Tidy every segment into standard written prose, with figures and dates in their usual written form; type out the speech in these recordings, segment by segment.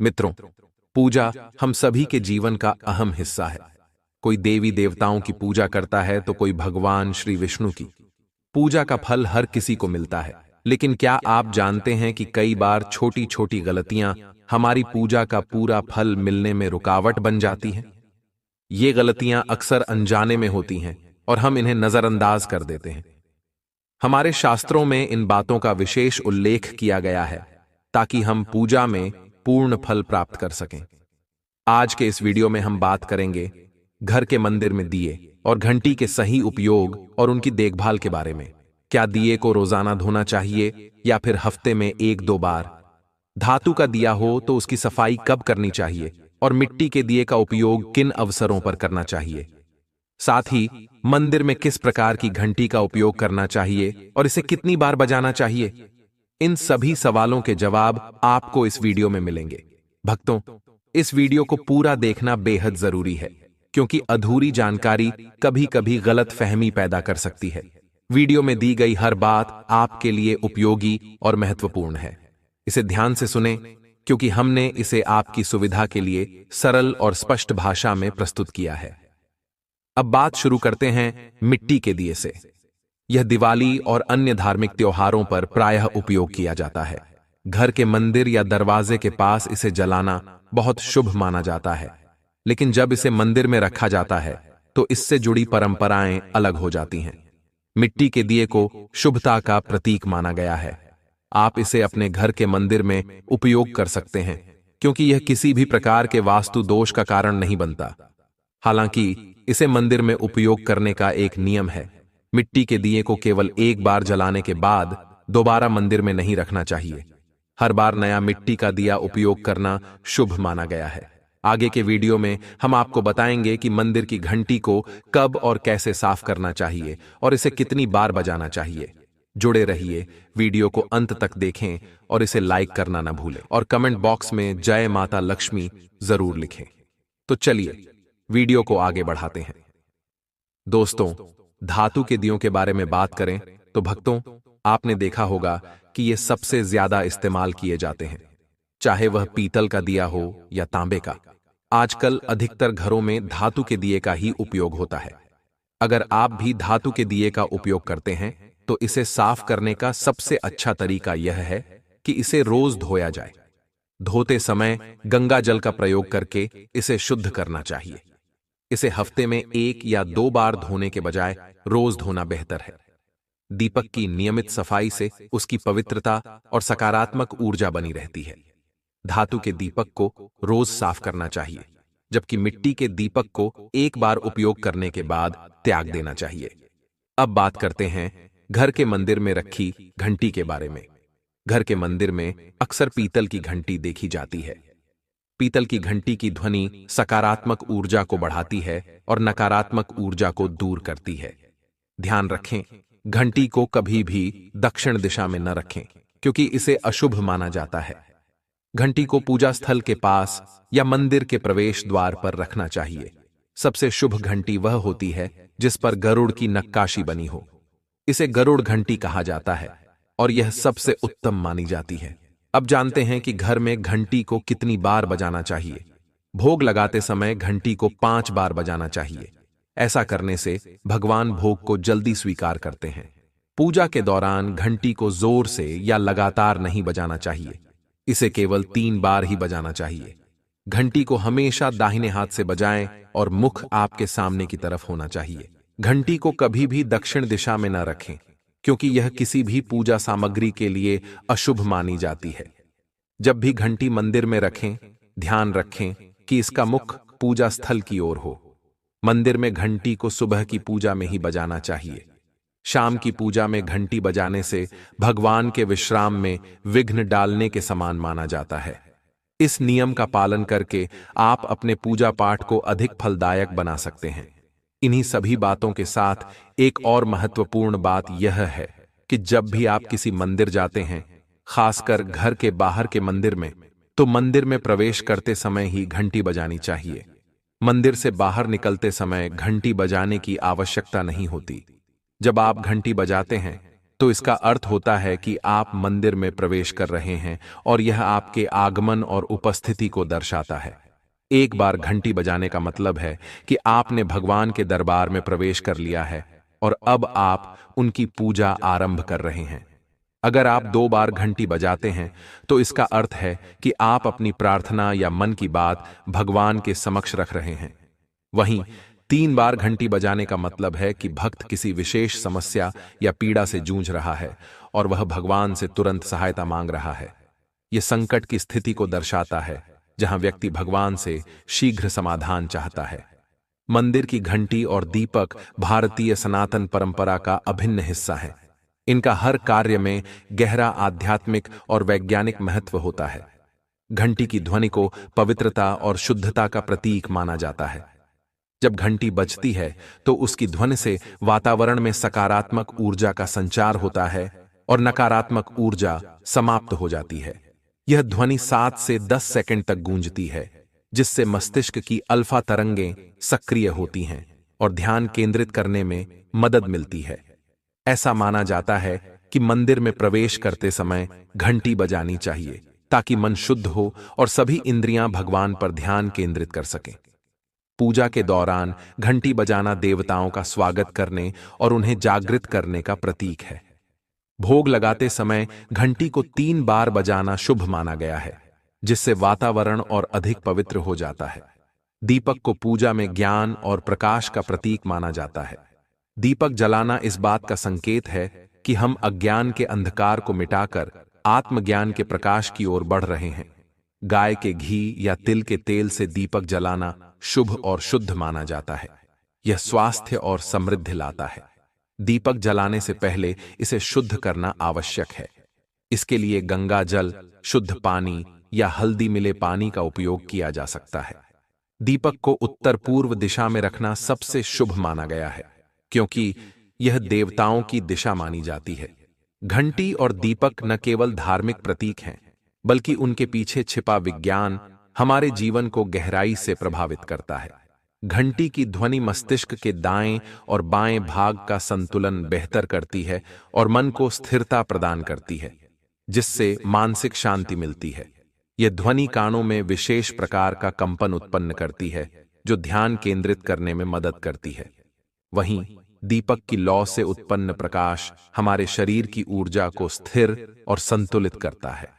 मित्रों, पूजा हम सभी के जीवन का अहम हिस्सा है। कोई देवी देवताओं की पूजा करता है तो कोई भगवान श्री विष्णु की। पूजा का फल हर किसी को मिलता है, लेकिन क्या आप जानते हैं कि कई बार छोटी छोटी गलतियां हमारी पूजा का पूरा फल मिलने में रुकावट बन जाती हैं? ये गलतियां अक्सर अनजाने में होती हैं और हम इन्हें नजरअंदाज कर देते हैं। हमारे शास्त्रों में इन बातों का विशेष उल्लेख किया गया है ताकि हम पूजा में पूर्ण फल प्राप्त कर सकें। आज के इस वीडियो में हम बात करेंगे घर के मंदिर में दिए और घंटी के सही उपयोग और उनकी देखभाल के बारे में। क्या दिए को रोजाना धोना चाहिए या फिर हफ्ते में 1-2 बार? धातु का दिया हो तो उसकी सफाई कब करनी चाहिए और मिट्टी के दिए का उपयोग किन अवसरों पर करना चाहिए? साथ ही मंदिर में किस प्रकार की घंटी का उपयोग करना चाहिए और इसे कितनी बार बजाना चाहिए? इन सभी सवालों के जवाब आपको इस वीडियो में मिलेंगे। भक्तों, इस वीडियो को पूरा देखना बेहद जरूरी है, क्योंकि अधूरी जानकारी कभी-कभी गलत फहमी पैदा कर सकती है। वीडियो में दी गई हर बात आपके लिए उपयोगी और महत्वपूर्ण है। इसे ध्यान से सुनें, क्योंकि हमने इसे आपकी सुविधा के लिए सरल और स्पष्ट भाषा में प्रस्तुत किया है। अब बात शुरू करते हैं मिट्टी के दिए से। यह दिवाली और अन्य धार्मिक त्योहारों पर प्रायः उपयोग किया जाता है। घर के मंदिर या दरवाजे के पास इसे जलाना बहुत शुभ माना जाता है, लेकिन जब इसे मंदिर में रखा जाता है तो इससे जुड़ी परंपराएं अलग हो जाती हैं। मिट्टी के दिए को शुभता का प्रतीक माना गया है। आप इसे अपने घर के मंदिर में उपयोग कर सकते हैं, क्योंकि यह किसी भी प्रकार के वास्तु दोष का कारण नहीं बनता। हालांकि इसे मंदिर में उपयोग करने का एक नियम है। मिट्टी के दिए को केवल एक बार जलाने के बाद दोबारा मंदिर में नहीं रखना चाहिए। हर बार नया मिट्टी का दिया उपयोग करना शुभ माना गया है। आगे के वीडियो में हम आपको बताएंगे कि मंदिर की घंटी को कब और कैसे साफ करना चाहिए और इसे कितनी बार बजाना चाहिए। जुड़े रहिए, वीडियो को अंत तक देखें और इसे लाइक करना न भूलें और कमेंट बॉक्स में जय माता लक्ष्मी जरूर लिखें। तो चलिए वीडियो को आगे बढ़ाते हैं। दोस्तों, धातु के दियों के बारे में बात करें तो भक्तों, आपने देखा होगा कि ये सबसे ज्यादा इस्तेमाल किए जाते हैं, चाहे वह पीतल का दिया हो या तांबे का। आजकल अधिकतर घरों में धातु के दिए का ही उपयोग होता है। अगर आप भी धातु के दिए का उपयोग करते हैं तो इसे साफ करने का सबसे अच्छा तरीका यह है कि इसे रोज धोया जाए। धोते समय गंगा जल का प्रयोग करके इसे शुद्ध करना चाहिए। इसे हफ्ते में 1 या 2 बार धोने के बजाय रोज धोना बेहतर है। दीपक की नियमित सफाई से उसकी पवित्रता और सकारात्मक ऊर्जा बनी रहती है। धातु के दीपक को रोज साफ करना चाहिए, जबकि मिट्टी के दीपक को एक बार उपयोग करने के बाद त्याग देना चाहिए। अब बात करते हैं घर के मंदिर में रखी घंटी के बारे में। घर के मंदिर में अक्सर पीतल की घंटी देखी जाती है। पीतल की घंटी की ध्वनि सकारात्मक ऊर्जा को बढ़ाती है और नकारात्मक ऊर्जा को दूर करती है। ध्यान रखें, घंटी को कभी भी दक्षिण दिशा में न रखें, क्योंकि इसे अशुभ माना जाता है। घंटी को पूजा स्थल के पास या मंदिर के प्रवेश द्वार पर रखना चाहिए। सबसे शुभ घंटी वह होती है जिस पर गरुड़ की नक्काशी बनी हो। इसे गरुड़ घंटी कहा जाता है और यह सबसे उत्तम मानी जाती है। अब जानते हैं कि घर में घंटी को कितनी बार बजाना चाहिए। भोग लगाते समय घंटी को 5 बार बजाना चाहिए। ऐसा करने से भगवान भोग को जल्दी स्वीकार करते हैं। पूजा के दौरान घंटी को जोर से या लगातार नहीं बजाना चाहिए। इसे केवल 3 बार ही बजाना चाहिए। घंटी को हमेशा दाहिने हाथ से बजाएं और मुख आपके सामने की तरफ होना चाहिए। घंटी को कभी भी दक्षिण दिशा में न रखें, क्योंकि यह किसी भी पूजा सामग्री के लिए अशुभ मानी जाती है। जब भी घंटी मंदिर में रखें, ध्यान रखें कि इसका मुख पूजा स्थल की ओर हो। मंदिर में घंटी को सुबह की पूजा में ही बजाना चाहिए। शाम की पूजा में घंटी बजाने से भगवान के विश्राम में विघ्न डालने के समान माना जाता है। इस नियम का पालन करके आप अपने पूजा पाठ को अधिक फलदायक बना सकते हैं। इन्हीं सभी बातों के साथ एक और महत्वपूर्ण बात यह है कि जब भी आप किसी मंदिर जाते हैं, खासकर घर के बाहर के मंदिर में, तो मंदिर में प्रवेश करते समय ही घंटी बजानी चाहिए। मंदिर से बाहर निकलते समय घंटी बजाने की आवश्यकता नहीं होती। जब आप घंटी बजाते हैं तो इसका अर्थ होता है कि आप मंदिर में प्रवेश कर रहे हैं और यह आपके आगमन और उपस्थिति को दर्शाता है। एक बार घंटी बजाने का मतलब है कि आपने भगवान के दरबार में प्रवेश कर लिया है और अब आप उनकी पूजा आरंभ कर रहे हैं। अगर आप 2 बार घंटी बजाते हैं तो इसका अर्थ है कि आप अपनी प्रार्थना या मन की बात भगवान के समक्ष रख रहे हैं। वहीं 3 बार घंटी बजाने का मतलब है कि भक्त किसी विशेष समस्या या पीड़ा से जूझ रहा है और वह भगवान से तुरंत सहायता मांग रहा है। यह संकट की स्थिति को दर्शाता है जहां व्यक्ति भगवान से शीघ्र समाधान चाहता है। मंदिर की घंटी और दीपक भारतीय सनातन परंपरा का अभिन्न हिस्सा है। इनका हर कार्य में गहरा आध्यात्मिक और वैज्ञानिक महत्व होता है। घंटी की ध्वनि को पवित्रता और शुद्धता का प्रतीक माना जाता है। जब घंटी बजती है तो उसकी ध्वनि से वातावरण में सकारात्मक ऊर्जा का संचार होता है और नकारात्मक ऊर्जा समाप्त हो जाती है। यह ध्वनि 7 से 10 सेकंड तक गूंजती है, जिससे मस्तिष्क की अल्फा तरंगें सक्रिय होती हैं और ध्यान केंद्रित करने में मदद मिलती है। ऐसा माना जाता है कि मंदिर में प्रवेश करते समय घंटी बजानी चाहिए ताकि मन शुद्ध हो और सभी इंद्रियां भगवान पर ध्यान केंद्रित कर सकें। पूजा के दौरान घंटी बजाना देवताओं का स्वागत करने और उन्हें जागृत करने का प्रतीक है। भोग लगाते समय घंटी को 3 बार बजाना शुभ माना गया है, जिससे वातावरण और अधिक पवित्र हो जाता है। दीपक को पूजा में ज्ञान और प्रकाश का प्रतीक माना जाता है। दीपक जलाना इस बात का संकेत है कि हम अज्ञान के अंधकार को मिटाकर आत्मज्ञान के प्रकाश की ओर बढ़ रहे हैं। गाय के घी या तिल के तेल से दीपक जलाना शुभ और शुद्ध माना जाता है। यह स्वास्थ्य और समृद्धि लाता है। दीपक जलाने से पहले इसे शुद्ध करना आवश्यक है। इसके लिए गंगा जल, शुद्ध पानी या हल्दी मिले पानी का उपयोग किया जा सकता है। दीपक को उत्तर पूर्व दिशा में रखना सबसे शुभ माना गया है, क्योंकि यह देवताओं की दिशा मानी जाती है। घंटी और दीपक न केवल धार्मिक प्रतीक हैं, बल्कि उनके पीछे छिपा विज्ञान हमारे जीवन को गहराई से प्रभावित करता है। घंटी की ध्वनि मस्तिष्क के दाएं और बाएं भाग का संतुलन बेहतर करती है और मन को स्थिरता प्रदान करती है, जिससे मानसिक शांति मिलती है। यह ध्वनि कानों में विशेष प्रकार का कंपन उत्पन्न करती है, जो ध्यान केंद्रित करने में मदद करती है। वहीं दीपक की लौ से उत्पन्न प्रकाश हमारे शरीर की ऊर्जा को स्थिर और संतुलित करता है।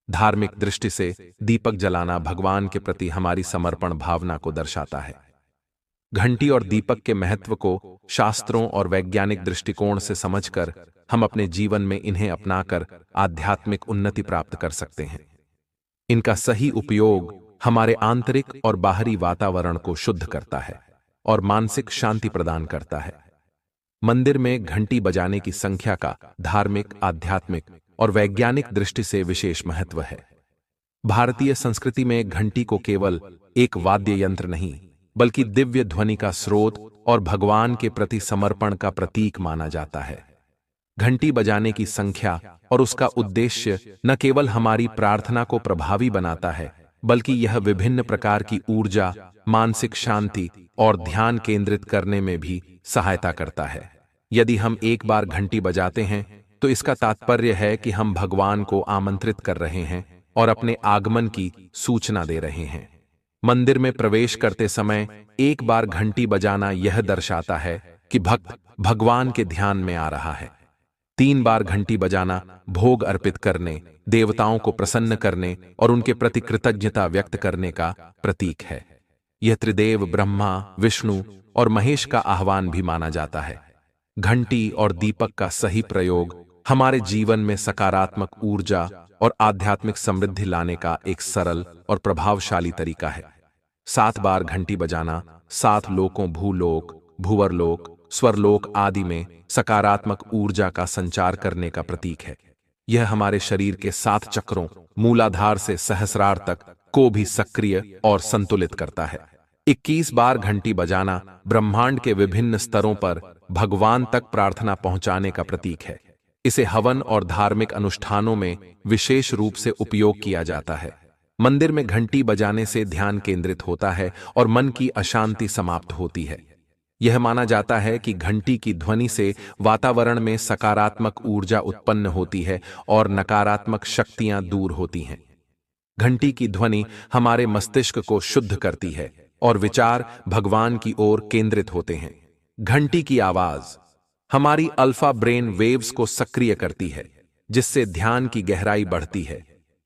धार्मिक दृष्टि से दीपक जलाना भगवान के प्रति हमारी समर्पण भावना को दर्शाता है। घंटी और दीपक के महत्व को शास्त्रों और वैज्ञानिक दृष्टिकोण से समझकर हम अपने जीवन में इन्हें अपनाकर आध्यात्मिक उन्नति प्राप्त कर सकते हैं। इनका सही उपयोग हमारे आंतरिक और बाहरी वातावरण को शुद्ध करता है और मानसिक शांति प्रदान करता है। मंदिर में घंटी बजाने की संख्या का धार्मिक, आध्यात्मिक और वैज्ञानिक दृष्टि से विशेष महत्व है। भारतीय संस्कृति में घंटी को केवल एक वाद्य यंत्र नहीं, बल्कि दिव्य ध्वनि का स्रोत और भगवान के प्रति समर्पण का प्रतीक माना जाता है। घंटी बजाने की संख्या और उसका उद्देश्य न केवल हमारी प्रार्थना को प्रभावी बनाता है, बल्कि यह विभिन्न प्रकार की ऊर्जा, मानसिक शांति और ध्यान केंद्रित करने में भी सहायता करता है। यदि हम एक बार घंटी बजाते हैं तो इसका तात्पर्य है कि हम भगवान को आमंत्रित कर रहे हैं और अपने आगमन की सूचना दे रहे हैं। मंदिर में प्रवेश करते समय एक बार घंटी बजाना यह दर्शाता है कि भक्त भगवान के ध्यान में आ रहा है। 3 बार घंटी बजाना भोग अर्पित करने, देवताओं को प्रसन्न करने और उनके प्रति कृतज्ञता व्यक्त करने का प्रतीक है। यह त्रिदेव ब्रह्मा, विष्णु और महेश का आह्वान भी माना जाता है। घंटी और दीपक का सही प्रयोग हमारे जीवन में सकारात्मक ऊर्जा और आध्यात्मिक समृद्धि लाने का एक सरल और प्रभावशाली तरीका है। 7 बार घंटी बजाना 7 लोकों, भूलोक, भूवरलोक, स्वरलोक आदि में सकारात्मक ऊर्जा का संचार करने का प्रतीक है। यह हमारे शरीर के 7 चक्रों, मूलाधार से सहस्रार तक को भी सक्रिय और संतुलित करता है। 21 बार घंटी बजाना ब्रह्मांड के विभिन्न स्तरों पर भगवान तक प्रार्थना पहुंचाने का प्रतीक है। इसे हवन और धार्मिक अनुष्ठानों में विशेष रूप से उपयोग किया जाता है। मंदिर में घंटी बजाने से ध्यान केंद्रित होता है और मन की अशांति समाप्त होती है। यह माना जाता है कि घंटी की ध्वनि से वातावरण में सकारात्मक ऊर्जा उत्पन्न होती है और नकारात्मक शक्तियां दूर होती हैं। घंटी की ध्वनि हमारे मस्तिष्क को शुद्ध करती है और विचार भगवान की ओर केंद्रित होते हैं। घंटी की आवाज हमारी अल्फा ब्रेन वेव्स को सक्रिय करती है, जिससे ध्यान की गहराई बढ़ती है।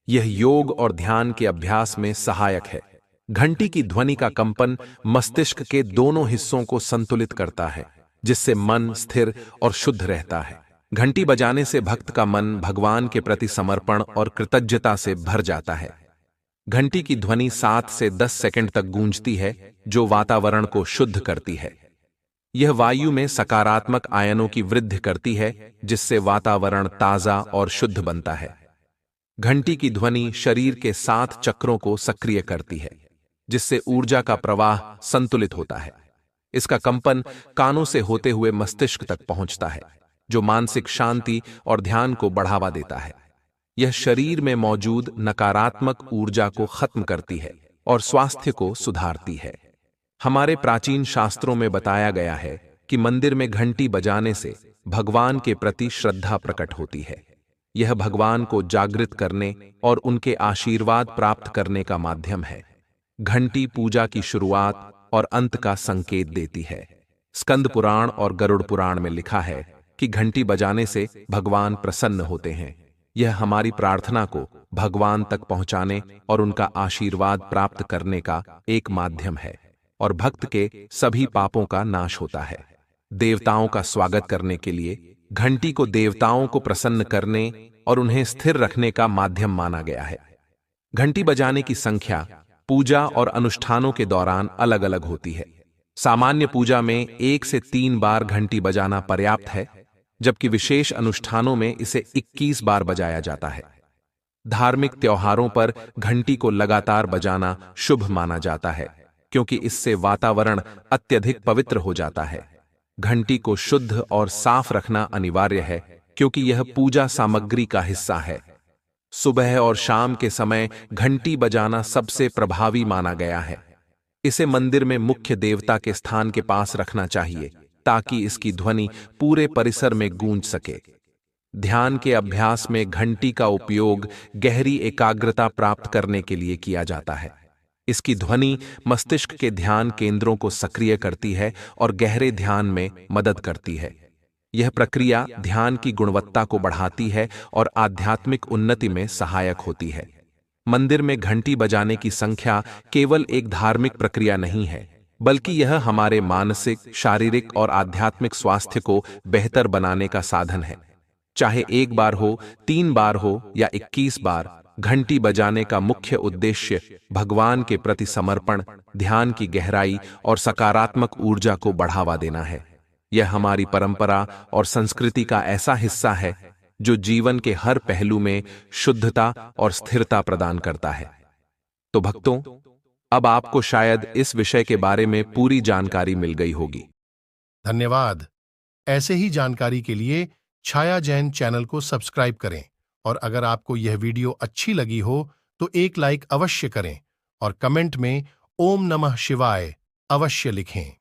यह योग और ध्यान के अभ्यास में सहायक है। घंटी की ध्वनि का कंपन मस्तिष्क के दोनों हिस्सों को संतुलित करता है, जिससे मन स्थिर और शुद्ध रहता है। घंटी बजाने से भक्त का मन भगवान के प्रति समर्पण और कृतज्ञता से भर जाता है। घंटी की ध्वनि 7 से 10 सेकंड तक गूंजती है, जो वातावरण को शुद्ध करती है। यह वायु में सकारात्मक आयनों की वृद्धि करती है, जिससे वातावरण ताजा और शुद्ध बनता है। घंटी की ध्वनि शरीर के 7 चक्रों को सक्रिय करती है, जिससे ऊर्जा का प्रवाह संतुलित होता है। इसका कंपन कानों से होते हुए मस्तिष्क तक पहुंचता है, जो मानसिक शांति और ध्यान को बढ़ावा देता है। यह शरीर में मौजूद नकारात्मक ऊर्जा को खत्म करती है और स्वास्थ्य को सुधारती है। हमारे प्राचीन शास्त्रों में बताया गया है कि मंदिर में घंटी बजाने से भगवान के प्रति श्रद्धा प्रकट होती है। यह भगवान को जागृत करने और उनके आशीर्वाद प्राप्त करने का माध्यम है। घंटी पूजा की शुरुआत और अंत का संकेत देती है। स्कंद पुराण और गरुड़ पुराण में लिखा है कि घंटी बजाने से भगवान प्रसन्न होते हैं। यह हमारी प्रार्थना को भगवान तक पहुंचाने और उनका आशीर्वाद प्राप्त करने का एक माध्यम है, और भक्त के सभी पापों का नाश होता है। देवताओं का स्वागत करने के लिए घंटी को देवताओं को प्रसन्न करने और उन्हें स्थिर रखने का माध्यम माना गया है। घंटी बजाने की संख्या पूजा और अनुष्ठानों के दौरान अलग अलग होती है। सामान्य पूजा में 1 से 3 बार घंटी बजाना पर्याप्त है, जबकि विशेष अनुष्ठानों में इसे 21 बार बजाया जाता है। धार्मिक त्योहारों पर घंटी को लगातार बजाना शुभ माना जाता है, क्योंकि इससे वातावरण अत्यधिक पवित्र हो जाता है। घंटी को शुद्ध और साफ रखना अनिवार्य है, क्योंकि यह पूजा सामग्री का हिस्सा है। सुबह और शाम के समय घंटी बजाना सबसे प्रभावी माना गया है। इसे मंदिर में मुख्य देवता के स्थान के पास रखना चाहिए, ताकि इसकी ध्वनि पूरे परिसर में गूंज सके। ध्यान के अभ्यास में घंटी का उपयोग गहरी एकाग्रता प्राप्त करने के लिए किया जाता है। इसकी ध्वनि मस्तिष्क के ध्यान केंद्रों को सक्रिय करती है और गहरे ध्यान में मदद करती है। यह प्रक्रिया ध्यान की गुणवत्ता को बढ़ाती है और आध्यात्मिक उन्नति में सहायक होती है। मंदिर में घंटी बजाने की संख्या केवल एक धार्मिक प्रक्रिया नहीं है, बल्कि यह हमारे मानसिक, शारीरिक और आध्यात्मिक स्वास्थ्य को बेहतर बनाने का साधन है। चाहे 1 बार हो, 3 बार हो या 21 बार, घंटी बजाने का मुख्य उद्देश्य भगवान के प्रति समर्पण, ध्यान की गहराई और सकारात्मक ऊर्जा को बढ़ावा देना है। यह हमारी परंपरा और संस्कृति का ऐसा हिस्सा है जो जीवन के हर पहलू में शुद्धता और स्थिरता प्रदान करता है। तो भक्तों, अब आपको शायद इस विषय के बारे में पूरी जानकारी मिल गई होगी। धन्यवाद। ऐसे ही जानकारी के लिए छाया जैन चैनल को सब्सक्राइब करें, और अगर आपको यह वीडियो अच्छी लगी हो तो एक लाइक अवश्य करें और कमेंट में ओम नमः शिवाय अवश्य लिखें।